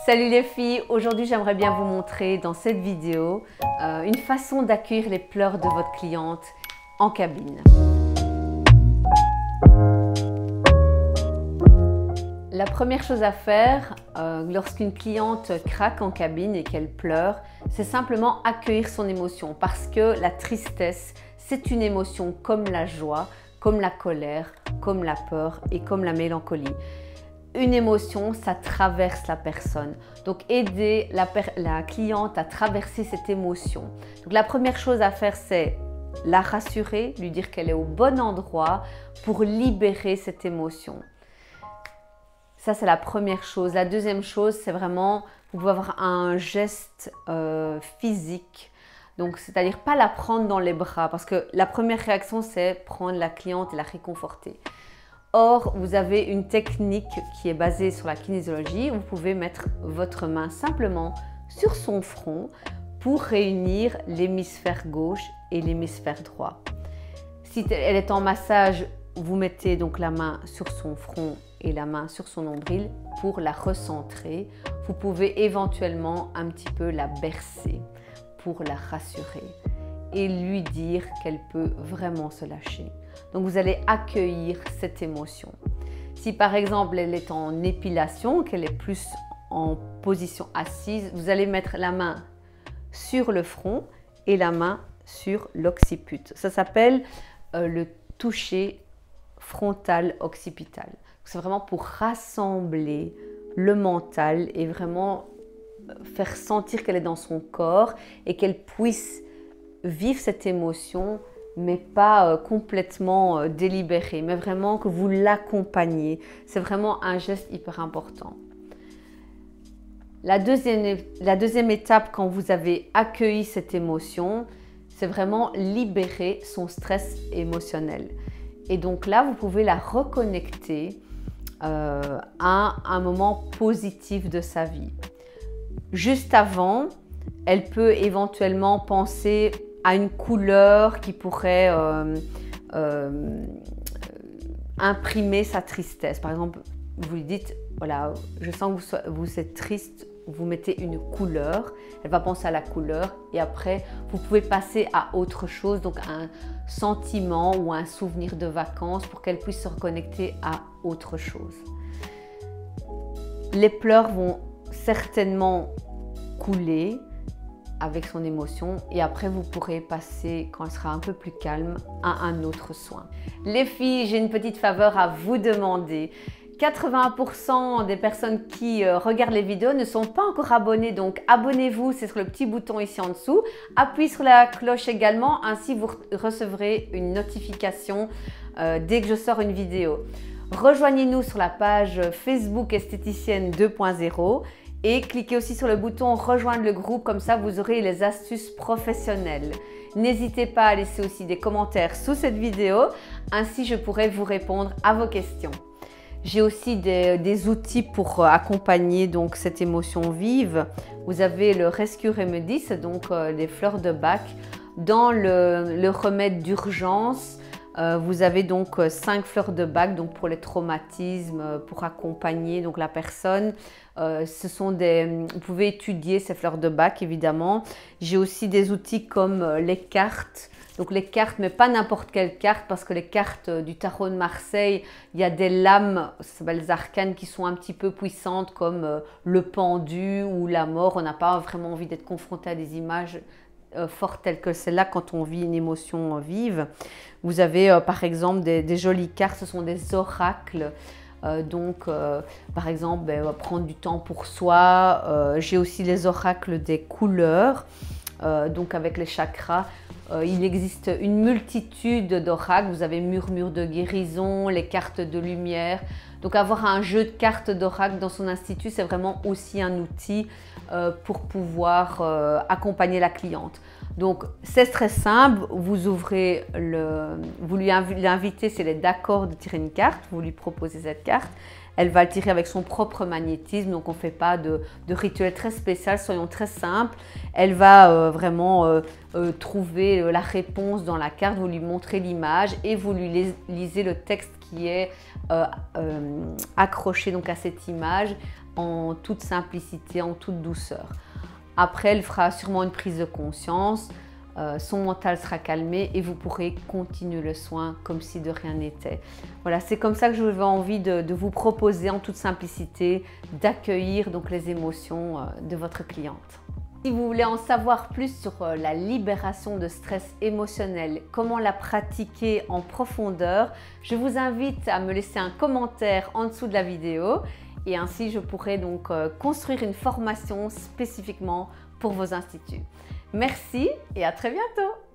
Salut les filles, aujourd'hui j'aimerais bien vous montrer dans cette vidéo une façon d'accueillir les pleurs de votre cliente en cabine. La première chose à faire lorsqu'une cliente craque en cabine et qu'elle pleure, c'est simplement accueillir son émotion parce que la tristesse, c'est une émotion comme la joie, comme la colère, comme la peur et comme la mélancolie. Une émotion, ça traverse la personne. Donc, aider la cliente à traverser cette émotion. Donc, la première chose à faire, c'est la rassurer, lui dire qu'elle est au bon endroit pour libérer cette émotion. Ça, c'est la première chose. La deuxième chose, c'est vraiment, vous pouvez avoir un geste physique. Donc, c'est-à-dire pas la prendre dans les bras parce que la première réaction, c'est prendre la cliente et la réconforter. Or, vous avez une technique qui est basée sur la kinésiologie. Vous pouvez mettre votre main simplement sur son front pour réunir l'hémisphère gauche et l'hémisphère droit. Si elle est en massage, vous mettez donc la main sur son front et la main sur son nombril pour la recentrer. Vous pouvez éventuellement un petit peu la bercer pour la rassurer et lui dire qu'elle peut vraiment se lâcher. Donc vous allez accueillir cette émotion. Si par exemple elle est en épilation, qu'elle est plus en position assise, vous allez mettre la main sur le front et la main sur l'occiput. Ça s'appelle le toucher frontal occipital. C'est vraiment pour rassembler le mental et vraiment faire sentir qu'elle est dans son corps et qu'elle puisse vivre cette émotion, mais pas complètement délibérée, mais vraiment que vous l'accompagnez. C'est vraiment un geste hyper important. La deuxième étape, quand vous avez accueilli cette émotion, c'est vraiment libérer son stress émotionnel. Et donc là, vous pouvez la reconnecter à un moment positif de sa vie. Juste avant, elle peut éventuellement penser à une couleur qui pourrait imprimer sa tristesse. Par exemple, vous lui dites, voilà, je sens que vous êtes triste, vous mettez une couleur, elle va penser à la couleur et après, vous pouvez passer à autre chose, donc un sentiment ou un souvenir de vacances pour qu'elle puisse se reconnecter à autre chose. Les pleurs vont certainement couler avec son émotion et après vous pourrez passer, quand elle sera un peu plus calme, à un autre soin. Les filles, j'ai une petite faveur à vous demander. 80% des personnes qui regardent les vidéos ne sont pas encore abonnées, donc abonnez-vous, c'est sur le petit bouton ici en dessous. Appuyez sur la cloche également, ainsi vous recevrez une notification dès que je sors une vidéo. Rejoignez-nous sur la page Facebook Esthéticienne 2.0 et cliquez aussi sur le bouton rejoindre le groupe, comme ça vous aurez les astuces professionnelles. N'hésitez pas à laisser aussi des commentaires sous cette vidéo, ainsi je pourrai vous répondre à vos questions. J'ai aussi des outils pour accompagner donc cette émotion vive. Vous avez le Rescue Remedies, donc les fleurs de Bach. Dans le remède d'urgence, vous avez donc 5 fleurs de Bach donc pour les traumatismes, pour accompagner donc la personne. Vous pouvez étudier ces fleurs de Bach évidemment. J'ai aussi des outils comme les cartes. Donc les cartes, mais pas n'importe quelle carte, parce que les cartes du tarot de Marseille, il y a des lames, ça s'appelle les arcanes, qui sont un petit peu puissantes comme le pendu ou la mort. On n'a pas vraiment envie d'être confronté à des images fortes telles que celle-là quand on vit une émotion vive. Vous avez par exemple des jolies cartes, ce sont des oracles. Par exemple, prendre du temps pour soi. J'ai aussi les oracles des couleurs, donc avec les chakras. Il existe une multitude d'oracles. Vous avez murmure de guérison, les cartes de lumière. Donc avoir un jeu de cartes d'oracles dans son institut, c'est vraiment aussi un outil pour pouvoir accompagner la cliente. Donc c'est très simple, vous ouvrez vous lui invitez, c'est d'accord de tirer une carte, vous lui proposez cette carte. Elle va le tirer avec son propre magnétisme, donc on ne fait pas de rituel très spécial, soyons très simples. Elle va vraiment trouver la réponse dans la carte, vous lui montrez l'image et vous lui lisez le texte qui est accroché donc à cette image en toute simplicité, en toute douceur. Après, elle fera sûrement une prise de conscience, son mental sera calmé et vous pourrez continuer le soin comme si de rien n'était. Voilà, c'est comme ça que j'avais envie de vous proposer en toute simplicité d'accueillir donc les émotions de votre cliente. Si vous voulez en savoir plus sur la libération de stress émotionnel, comment la pratiquer en profondeur, je vous invite à me laisser un commentaire en dessous de la vidéo et ainsi je pourrai donc construire une formation spécifiquement pour vos instituts. Merci et à très bientôt!